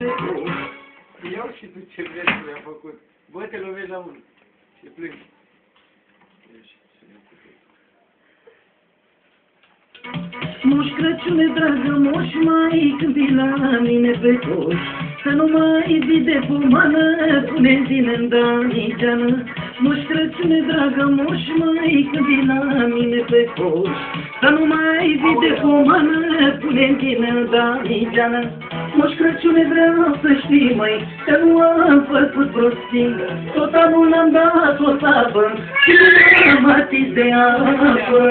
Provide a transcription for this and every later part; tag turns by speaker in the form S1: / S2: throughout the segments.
S1: Iau și tu ce versuri am făcut. Bă, te lovești la unul. Și plângi.
S2: Moș Crăciune, dragă moș, mai când vii la mine pe coș, să nu mai zi de pomană, pune zile-n Damigeană. Moș Crăciune, dragă moș, mai când vii la mine pe coș, să nu mai zi de pomană, pune zile-n Damigeană. Moș Crăciune, vreau să știi, măi, că nu am făcut prostii, tot anul am dat o sabă și nu am atins de apă.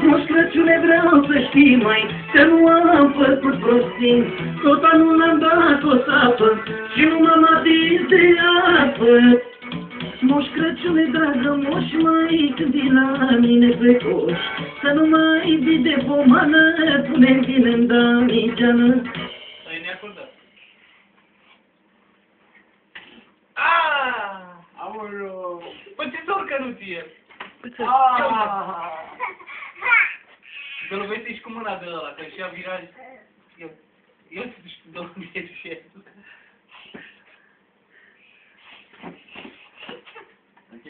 S2: Moș Crăciune, vreau să știi, măi, că nu am făcut prostii, tot anul am dat o sapă și nu m-am atins de apă. Moș Crăciune, dragă moș, mai când vii la mine pe coș, să nu mai zi de pomană, pune-mi vine-n Damigeană.
S3: Ai neacordat.
S1: Aoleu!
S3: Păi ți dor că nu ție. Te lovește și cu mâna de ăla, că și-a viraj. Eu te duci cu 2000 și el.
S1: Ok,